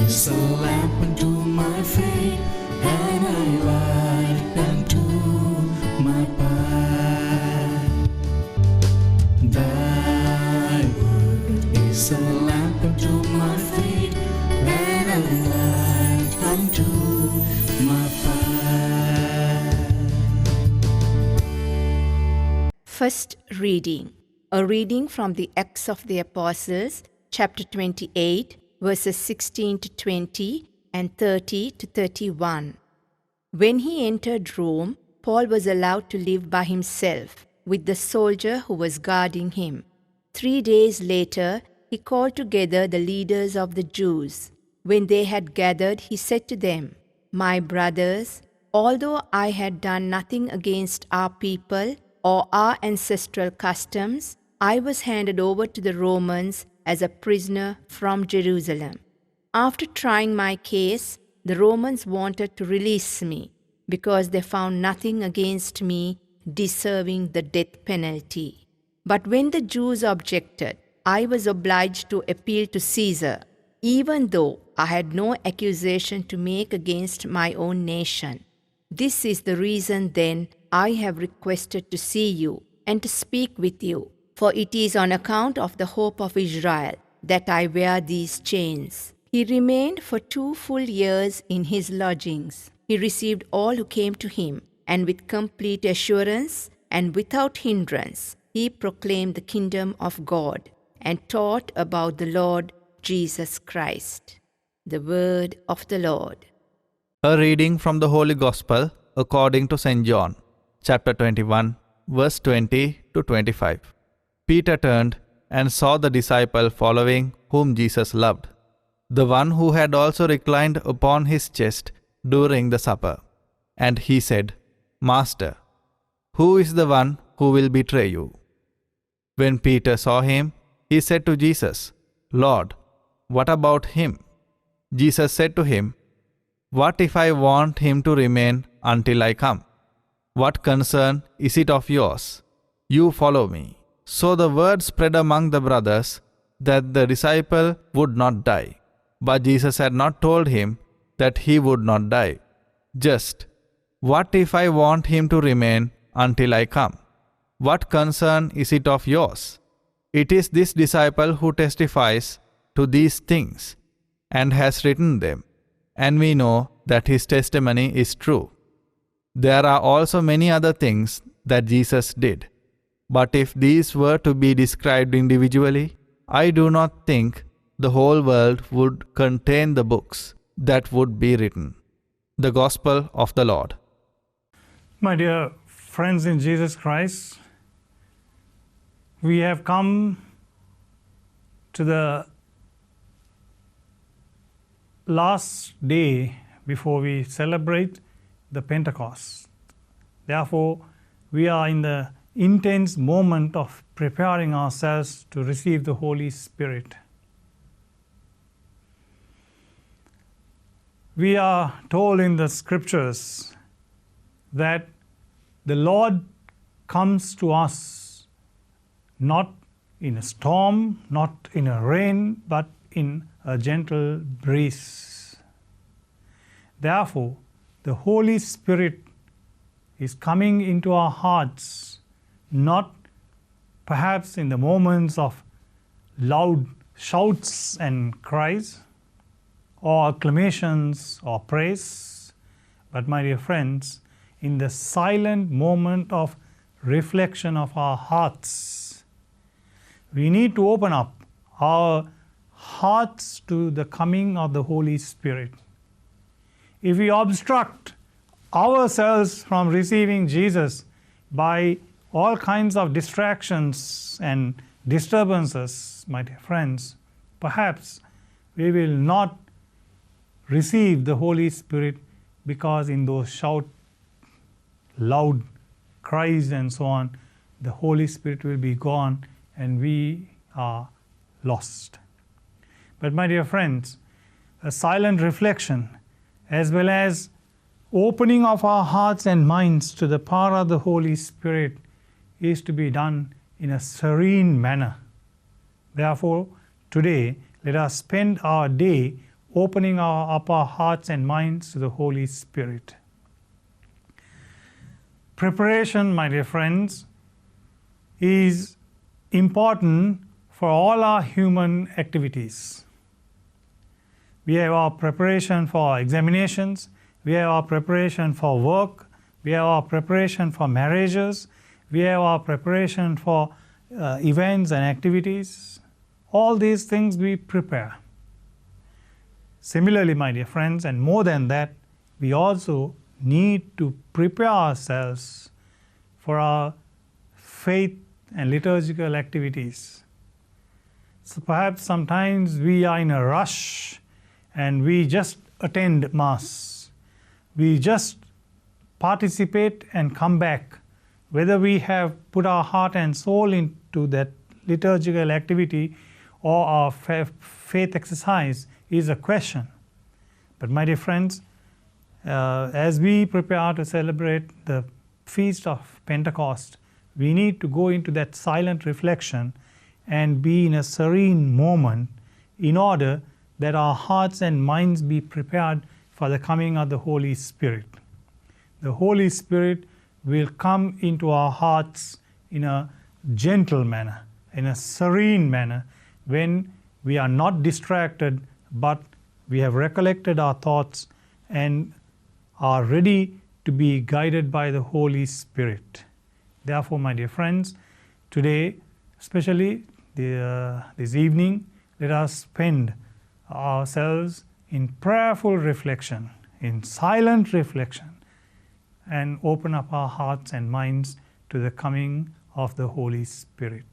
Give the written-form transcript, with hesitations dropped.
is a lamp unto my feet, and a light unto my path. Thy word is a lamp unto my feet, and a light unto my path. First reading. A reading from the Acts of the Apostles, chapter 28, verses 16 to 20 and 30 to 31. When he entered Rome, Paul was allowed to live by himself with the soldier who was guarding him. 3 days later, he called together the leaders of the Jews. When they had gathered, he said to them, "My brothers, although I had done nothing against our people or our ancestral customs, I was handed over to the Romans as a prisoner from Jerusalem. After trying my case, the Romans wanted to release me because they found nothing against me deserving the death penalty. But when the Jews objected, I was obliged to appeal to Caesar, even though I had no accusation to make against my own nation. This is the reason then I have requested to see you and to speak with you, for it is on account of the hope of Israel that I wear these chains." He remained for 2 full years in his lodgings. He received all who came to him, and with complete assurance and without hindrance, he proclaimed the kingdom of God and taught about the Lord Jesus Christ. The word of the Lord. A reading from the Holy Gospel according to St. John, chapter 21, verse 20 to 25. Peter turned and saw the disciple following whom Jesus loved, the one who had also reclined upon his chest during the supper. And he said, "Master, who is the one who will betray you?" When Peter saw him, he said to Jesus, "Lord, what about him?" Jesus said to him, "What if I want him to remain until I come? What concern is it of yours? You follow me." So the word spread among the brothers that the disciple would not die. But Jesus had not told him that he would not die. Just, "What if I want him to remain until I come? What concern is it of yours?" It is this disciple who testifies to these things and has written them, and we know that his testimony is true. There are also many other things that Jesus did. But if these were to be described individually, I do not think the whole world would contain the books that would be written. The Gospel of the Lord. My dear friends in Jesus Christ, we have come to the last day before we celebrate the Pentecost. Therefore, we are in the intense moment of preparing ourselves to receive the Holy Spirit. We are told in the scriptures that the Lord comes to us not in a storm, not in a rain, but in a gentle breeze. Therefore, the Holy Spirit is coming into our hearts, not perhaps in the moments of loud shouts and cries, or acclamations or praise, but my dear friends, in the silent moment of reflection of our hearts. We need to open up our hearts to the coming of the Holy Spirit. If we obstruct ourselves from receiving Jesus by all kinds of distractions and disturbances, my dear friends, perhaps we will not receive the Holy Spirit, because in those shout, loud cries and so on, the Holy Spirit will be gone and we are lost. But my dear friends, a silent reflection as well as opening of our hearts and minds to the power of the Holy Spirit is to be done in a serene manner. Therefore, today, let us spend our day opening up our hearts and minds to the Holy Spirit. Preparation, my dear friends, is important for all our human activities. We have our preparation for examinations, we have our preparation for work, we have our preparation for marriages, we have our preparation for events and activities. All these things we prepare. Similarly, my dear friends, and more than that, we also need to prepare ourselves for our faith and liturgical activities. So perhaps sometimes we are in a rush and we just attend Mass. We just participate and come back. Whether we have put our heart and soul into that liturgical activity or our faith exercise is a question. But my dear friends, as we prepare to celebrate the Feast of Pentecost, we need to go into that silent reflection and be in a serene moment in order that our hearts and minds be prepared for the coming of the Holy Spirit. The Holy Spirit will come into our hearts in a gentle manner, in a serene manner, when we are not distracted, but we have recollected our thoughts and are ready to be guided by the Holy Spirit. Therefore, my dear friends, today, especially this evening, let us spend ourselves in prayerful reflection, in silent reflection, and open up our hearts and minds to the coming of the Holy Spirit.